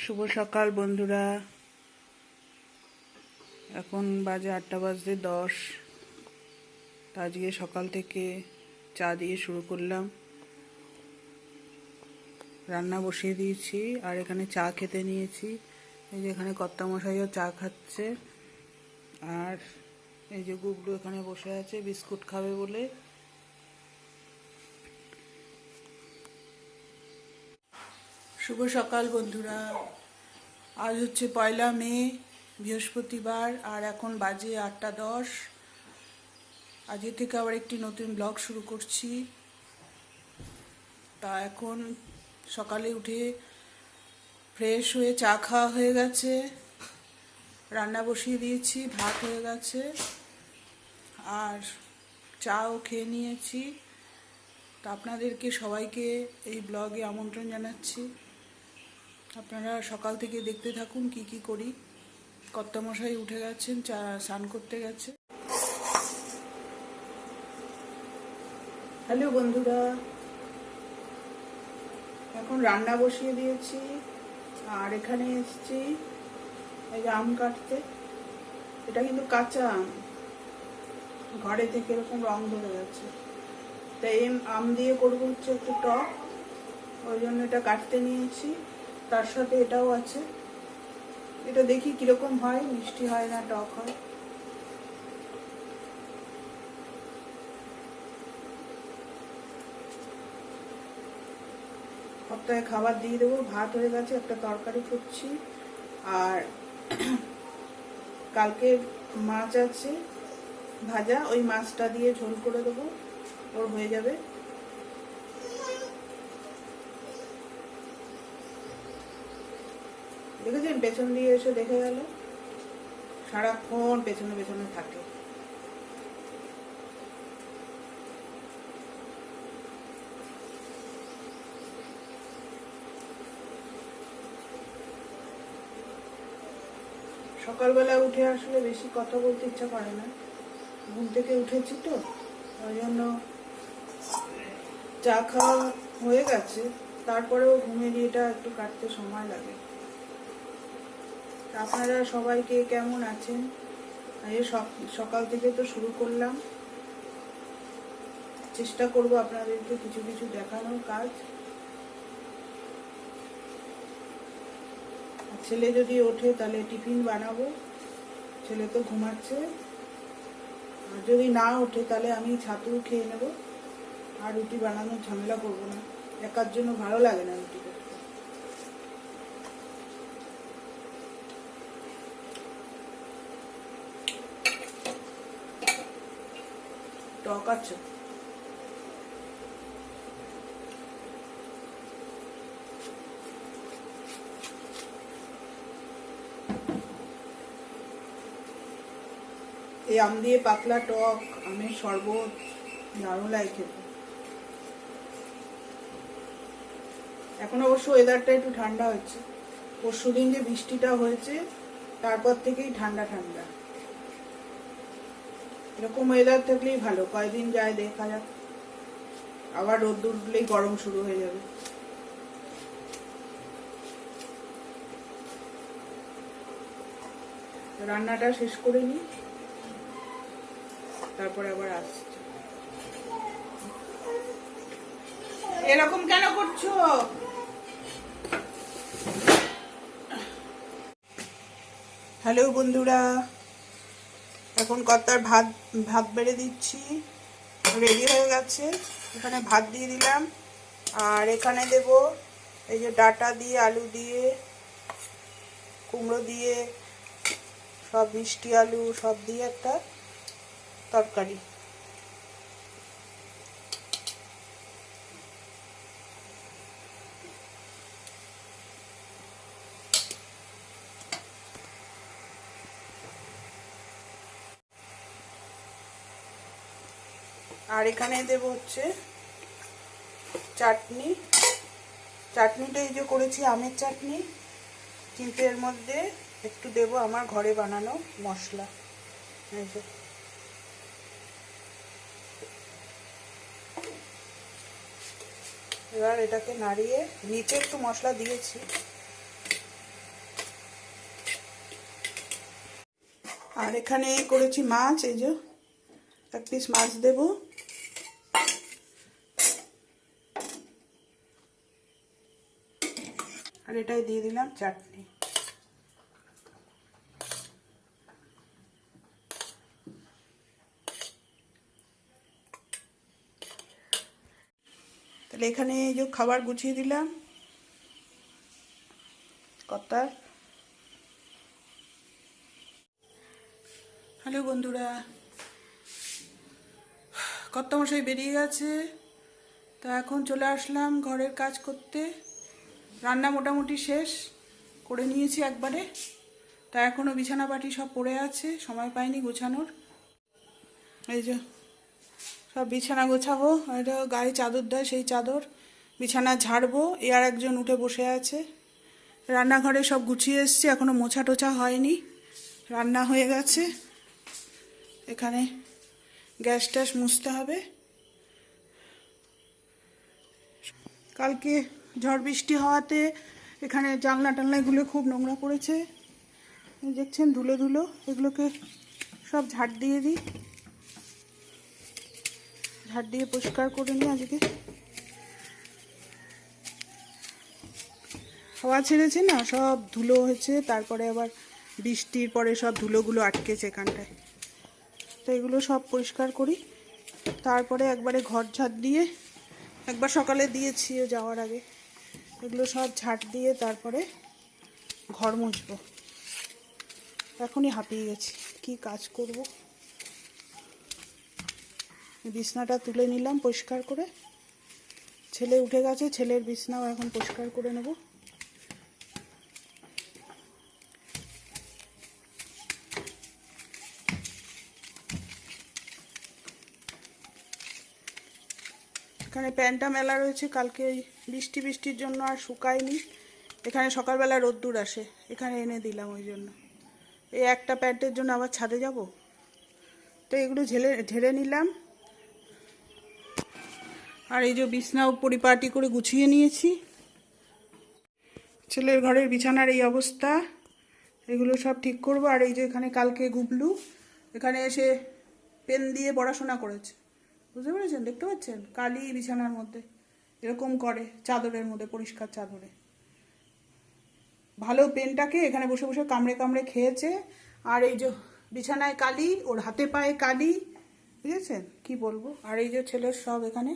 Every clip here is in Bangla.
শুভ সকাল বন্ধুরা। এখন বাজে 8:10। আজকে সকাল থেকে চা দিয়ে শুরু করলাম, রান্না বসিয়ে দিয়েছি আর এখানে চা খেতে নিয়েছি। এই যে এখানে কর্তামশাইও চা খাচ্ছে আর এই যে গুগলু এখানে বসে আছে বিস্কুট খাবে বলে। শুভ সকাল বন্ধুরা। আজ হচ্ছে 1 মে, বৃহস্পতিবার, আর এখন বাজে 8:10। আজকে থেকে আবার একটি নতুন ব্লগ শুরু করছি। তা এখন সকালে উঠে ফ্রেশ হয়ে চা খাওয়া হয়ে গেছে, রান্না বসিয়ে দিয়েছি, ভাত হয়ে গেছে আর চাও খেয়ে নিয়েছি। তা আপনাদেরকে সবাইকে এই ব্লগে আমন্ত্রণ জানাচ্ছি। আপনারা সকাল থেকে দেখতে থাকুন কি কি করি। কর্তামশাই উঠে গেছেন, চা স্নান করতে গেছে। হ্যালো বন্ধুরা, এখন রান্না বসিয়ে দিয়েছি আর এখানে এসেছি এই যে আম কাটতে। এটা কিন্তু কাঁচা আম, ঘরে থেকে এরকম রং ধরে গেছে। তাই আম দিয়ে করবো হচ্ছে একটু টক, ওই জন্য এটা কাটতে নিয়েছি। তার সাথে এটাও আছে, এটা দেখি কিরকম হয়, মিষ্টি হয় না টক হয়। সপ্তাহে খাবার দিয়ে দেবো। ভাত হয়ে গেছে, একটা তরকারি করছি আর কালকে মাছ আছে ভাজা, ওই মাছটা দিয়ে ঝোল করে দেবো, ওর হয়ে যাবে। দেখেছেন পেছন দিয়ে এসে দেখে গেল, সারাক্ষণ পেছনে পেছনে থাকে। সকালবেলা উঠে আসলে বেশি কথা বলতে ইচ্ছা করে না, ঘুম থেকে উঠেছি তো, ওই জন্য চা খাওয়া হয়ে গেছে, তারপরেও ঘুমের ইয়েটা একটু কাটতে সময় লাগে। আপনারা সবাইকে কেমন আছেন? এই সকাল থেকে তো শুরু করলাম, চেষ্টা করব আপনাদেরকে কিছু কিছু দেখানোর কাজ। ছেলে যদি ওঠে তাহলে টিফিন বানাবো, ছেলে তো ঘুমাচ্ছে। আর যদি না ওঠে তাহলে আমি ছাতু খেয়ে নেব, আর রুটি বানানোর ঝামেলা করবো না, একার জন্য ভালো লাগে না রুটি করতে। টক আছে, এই আম দিয়ে পাতলা টক আমের শরবত দারুণ লাগে খেতে। এখন অবশ্য ওয়েদারটা একটু ঠান্ডা হচ্ছে, পরশুদিন যে বৃষ্টিটা হয়েছে তারপর থেকেই ঠান্ডা ঠান্ডা। এরকম ওয়েদার থাকলেই ভালো, কয়দিন যায় দেখা যাক, আবার রোদ্দুর উঠলেই গরম শুরু হয়ে যাবে। রান্নাটা শেষ করে নিই, তারপরে আবার আসছি। এরকম কেন করছো? হ্যালো বন্ধুরা, এখন কর্তার ভাত ভাত বেড়ে দিচ্ছি, রেডি হয়ে গেছে। এখানে ভাত দিয়ে দিলাম আর এখানে দেব এই যে ডাঁটা দিয়ে, আলু দিয়ে, কুমড়ো দিয়ে, সব মিষ্টি আলু সব দিয়ে একটা তরকারি। আর এখানে দেব হচ্ছে চাটনি। চাটনিটা এই যে করেছি আমের চাটনি, কিন্তু এর মধ্যে একটু দেব আমার ঘরে বানানো মশলা। এই যে এবার এটাকে নাড়িয়ে, নিচে একটু মশলা দিয়েছি, আর এখানে করেছি মাছ, এই যে এক পিস মাছ দেব। আর এটাই দিয়ে দিলাম চাটনি। তাহলে এখানে এই যে খাবার গুছিয়ে দিলাম কর্তার। হ্যালো বন্ধুরা, কর্তামশাই বেরিয়ে গেছে, তা এখন চলে আসলাম ঘরের কাজ করতে। রান্না মোটামুটি শেষ করে নিয়েছি একবারে, তা এখনও বিছানা বাটি সব পড়ে আছে, সময় পাইনি গোছানোর। এই যে সব বিছানা গোছাবো, এটা গায়ে চাদর দেয় সেই চাদর, বিছানা ঝাড়বো। এ আর একজন উঠে বসে আছে। রান্নাঘরে সব গুছিয়ে এসছি, এখনও মোছা টোছা হয়নি, রান্না হয়ে গেছে। এখানে গ্যাস ট্যাস মুছতে হবে। কালকে ঝড় বৃষ্টি হওয়াতে এখানে জানলা টানলাগুলো খুব নোংরা পড়েছে, দেখছেন ধুলো ধুলো। এগুলোকে সব ঝাড় দিয়ে দিই, ঝাড় দিয়ে পরিষ্কার করে নিই আজকে। হাওয়া ছেড়েছে না, সব ধুলো হয়েছে, তারপরে আবার বৃষ্টির পরে সব ধুলোগুলো আটকেছে এখানটায়, তো এগুলো সব পরিষ্কার করি। তারপরে একবারে ঘর ঝাড় দিয়ে, একবার সকালে দিয়েছি যাওয়ার আগে, এগুলো সব ঝাড় দিয়ে তারপরে ঘর মুছবো। এখনই হাঁপিয়ে গেছি, কি কাজ করব। বিছনাটা তুলে নিলাম পরিষ্কার করে, ছেলে উঠে গেছে, ছেলের বিছনাও এখন পরিষ্কার করে নেব। এখানে প্যান্টটা মেলা রয়েছে, কালকে বৃষ্টির জন্য আর শুকায়নি। এখানে সকালবেলা রোদ্দুর আসে, এখানে এনে দিলাম ওই জন্য। এই একটা প্যান্টের জন্য আবার ছাদে যাব, তো এগুলো ঝেড়ে নিলাম। আর এই যে বিছনাও পরিপাটি করে গুছিয়ে নিয়েছি। ছেলের ঘরের বিছানার এই অবস্থা, এগুলো সব ঠিক করব। আর এই যে এখানে কালকে গুবলু এখানে এসে পেন দিয়ে পড়াশোনা করেছে, বুঝতে পেরেছেন, দেখতে পাচ্ছেন, কালি বিছানার মধ্যে এরকম করে, চাদরের মধ্যে, পরিষ্কার চাদরে। ভালো পেনটাকে এখানে বসে বসে কামড়ে কামড়ে খেয়েছে। আর এই যে বিছানায় কালি, ওর হাতে পায়ে কালি, বুঝেছেন, কি বলবো। আর এই যে ছেলের সব এখানে,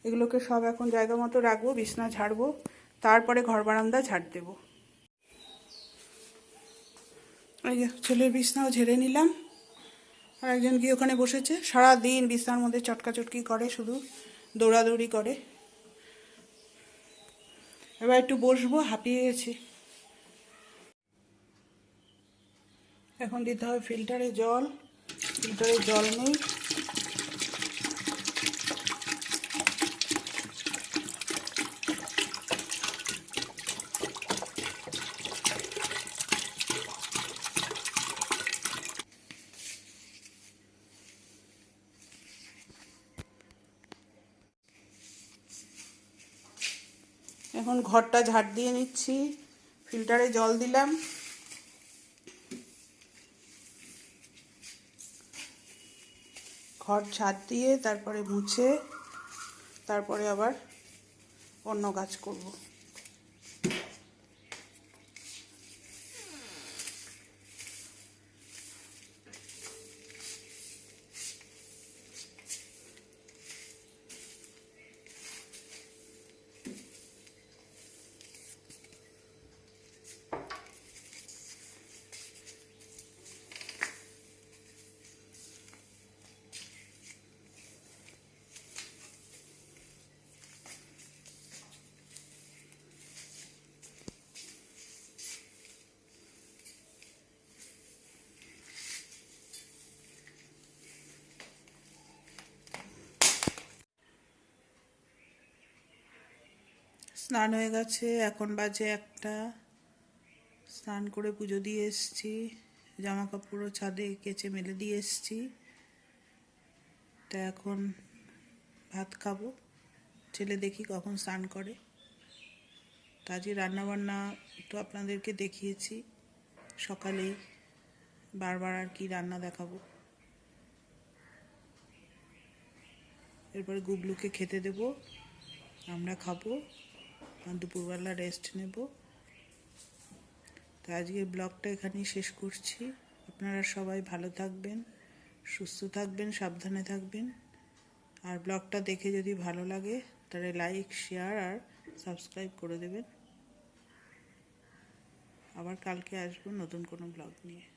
এগুলোকে সব এখন জায়গা মতো রাখবো, বিছনা ঝাড়বো, তারপরে ঘর বারান্দা ঝাড় দেবো। এই যে ছেলের বিছনাও ঝেড়ে নিলাম। আর একজন গিয়ে ওখানে বসেছে, সারাদিন বিছনার মধ্যে চটকাচটকি করে, শুধু দৌড়াদৌড়ি করে। এবার একটু বসবো, হাঁপিয়ে গেছি। এখন দিতে হবে ফিল্টারে জল, ফিল্টারে জল নেই। এখন ঘরটা ঝাড় দিয়ে নিচ্ছি, ফিল্টারে জল দিলাম। ঘর ঝাড় দিয়ে তারপরে মুছে, তারপরে আবার অন্য কাজ করব। স্নান হয়ে গেছে, এখন বাজে 1টা। স্নান করে পুজো দিয়ে এসছি, জামা কাপড়ও ছাদে কেচে মেলে দিয়ে এসছি। তা এখন ভাত খাবো, ছেলে দেখি কখন স্নান করে। তা আজকে রান্নাবান্না তো আপনাদেরকে দেখিয়েছি, সকালেই বারবার আর কি রান্না দেখাবো। এরপরে গুবলুকে খেতে দেব, আমরা খাবো, আর দুপুরবেলা রেস্ট নেব। তো আজকের ব্লগটা এখানেই শেষ করছি। আপনারা সবাই ভালো থাকবেন, সুস্থ থাকবেন, সাবধানে থাকবেন। আর ব্লগটা দেখে যদি ভালো লাগে তাহলে লাইক, শেয়ার আর সাবস্ক্রাইব করে দেবেন। আবার কালকে আসবো নতুন কোনো ব্লগ নিয়ে।